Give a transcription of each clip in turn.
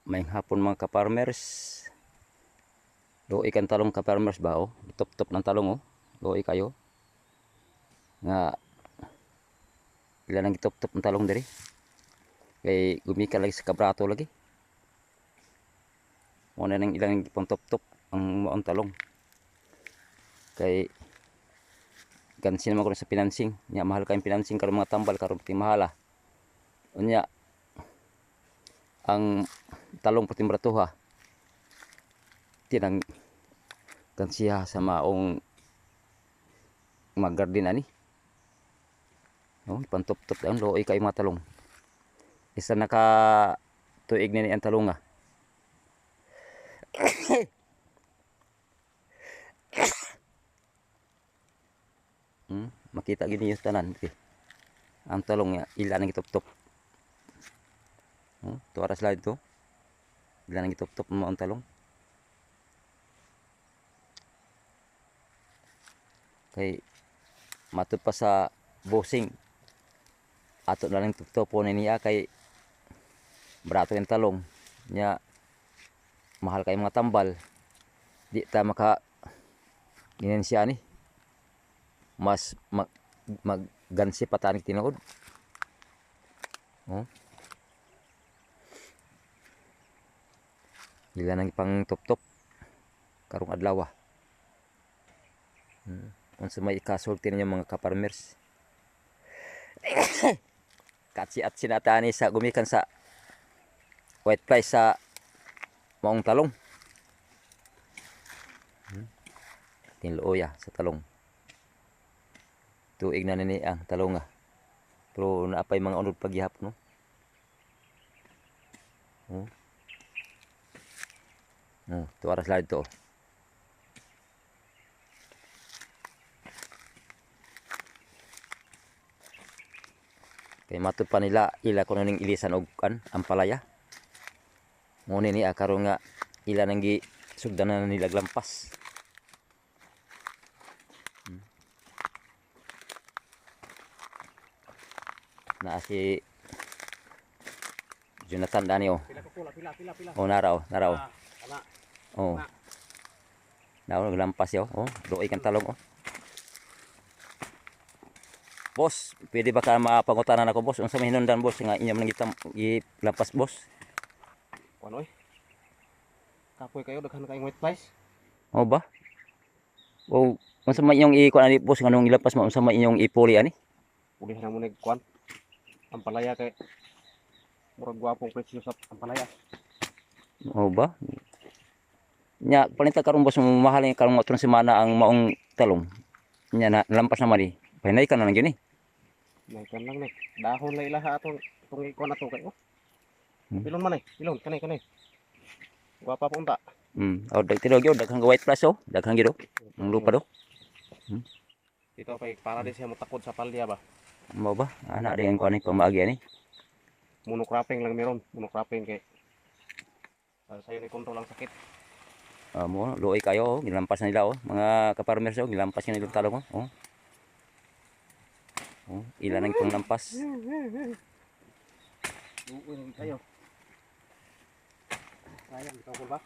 May hapon mga ka-farmers. Luoy kan talong ka-farmers ba oh. Top-top ng talong oh. Luoy kayo. Nga ilan ang top-top ng talong diri. Kay gumikan lagi sa kabrato lagi. Muna nang ilang pang top-top ang maong talong. Kay gansin naman ko sa financing. Nya mahal kayong financing karon mga tambal karon pati mahala. Unya ang talong pati bratuha. Tinang gansiya sa maong mag-garden ani. No, pantop-top ang looy kay mga talong. Isa naka tuig na ni ang talong ah. Makita gini yung tanan okay. Ang talong niya ilan ang itop-top. Tuara slide to. Ilan ang itop-top mo ang talong. Kay matod pa sa bossing ato na lang top-top po niya kay brato yung talong nya mahal kay mga tambal di ta maka ginensya ni mas maggansi patanik tinuod ilan ang pang top-top karong adlaw unsa may ikasulti ninyo mga ka-farmers. Katsi at sinatani sa gumikan sa white price sa maong talong. Tinluoya sa talong. Tuig na nini ang talong pero naapay mga unod paghihapon no. Tu aras lain to. Kay matod pa nila ila kuno ning ilisan og ang palaya. Nguni ni karon nga ila nang gi sugdanan nila lampas. Na si Jonathan Dani oh. Pila. Oh naraw. Oh. Naraw lampas yo. Oh, luoy kan talong oh. Boss, pwede ba ka mapangutanan ako boss? Unsa may hinungdan boss nga inyong nang gilampas boss? Kuan oy. Kapoy kayo daghan kayong white flies. Oh ba? Oh, unsa may inyong ikuan ani boss nganong ilampas mo unsa may inyong ipuli ani? Puli na mo nig kuan. Ang palaya kay murag gwapong presyo sa ang palaya. Oh ba? Nya panita karon boss mamahal ni karong matron semana ang maong talong. Nya na lampas na mali. Pahinay ka na lang gyud ni. May kan lang ni. Dahon la ilaha atong itong ikuan ato kay oh. Pilon man pilon kanay. Gwapa po unta. Oh dagtiro gyud daghang white plus oh, daghang gyud oh. Ang lupa do. Dito kay para di siya motakod sa palya ba. Mo ba? Ana rin ko ani pamaagi ani. Monocropping lang meron, monocropping kay sayo ni kontrol ang sakit. Mo luoy kayo oh, gilampas na nila oh, mga ka-farmers oh, gilampas nilang talong oh. Oh, ilan ang itong lampas? Luoy kayo. Sayang ito ba?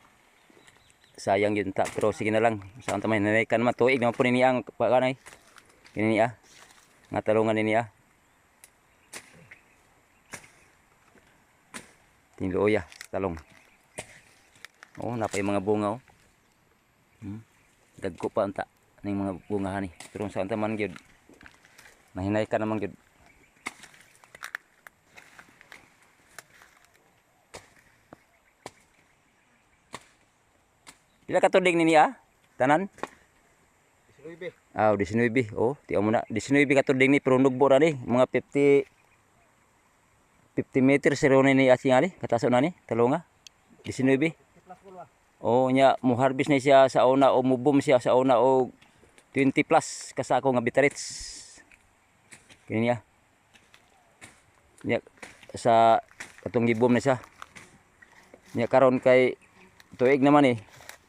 Sayang yun ta, pero sige na lang. Saan tamay nanaykan naman tuig naman po niya ang pakanay. Kini niya. Nga talungan niya. Tinluoya, talong. Oh, napay mga bunga oh. Dagko pa anta ning mga bungahan ni. Pero saan taman gyud. Nahinay ka naman gyud. Pila ka tuig ni niya? Tanan? 19. 19. Oh, tiyo mo na. 19 ka tuig ni pero nugbo ra ni. Mga 50 meters ro ni asing ani, kataso na ni, talonga. 19. Oh, nya mo harvest na siya sa una o mo boom siya sa una o 20 plus kasako nga bitarits. Kini niya. Nya sa katong gibom na siya. Nya karon kay tuig naman ni.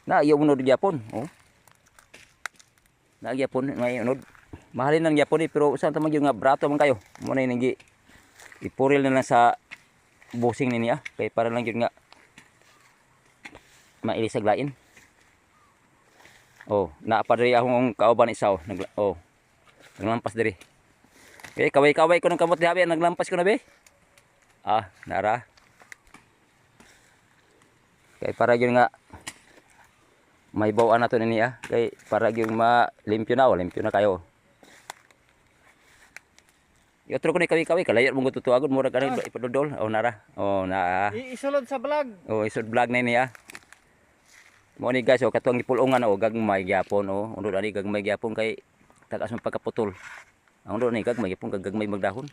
Na iyo unod gyapon. Oh. Na gyapon may unod. Mahalin nang gyapon pero saan ta man nga brato man kayo. Mo na nang ipuril na lang sa bossing ni niya kay para lang gyud nga mailisag lain. Oh, naa pa diri akong kauban isa oh. Naglampas diri. Okay, kaway-kaway ko ng kamot diha, naglampas ko na be. Ah, nara. Kay para gyud nga may bawaan nato niya, kay para gyud limpyo na kayo. Yotro ko ni kaway-kaway kalayat mong tutuagon mura kanang ipadodol. Oh, nara. Oh, na. Isulod sa vlog. Oh, isod vlog na niya. Mo ni guys, oh, katuang gipulungan oh, gagmay gyapon oh. Undo ani gagmay gyapon kay tagas man pagkaputol. Ang undo ni gagmay gyapon kag gagmay magdahon.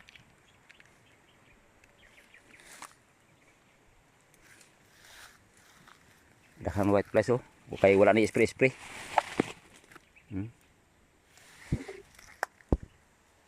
Dahan white flies oh. Kay wala ni spray.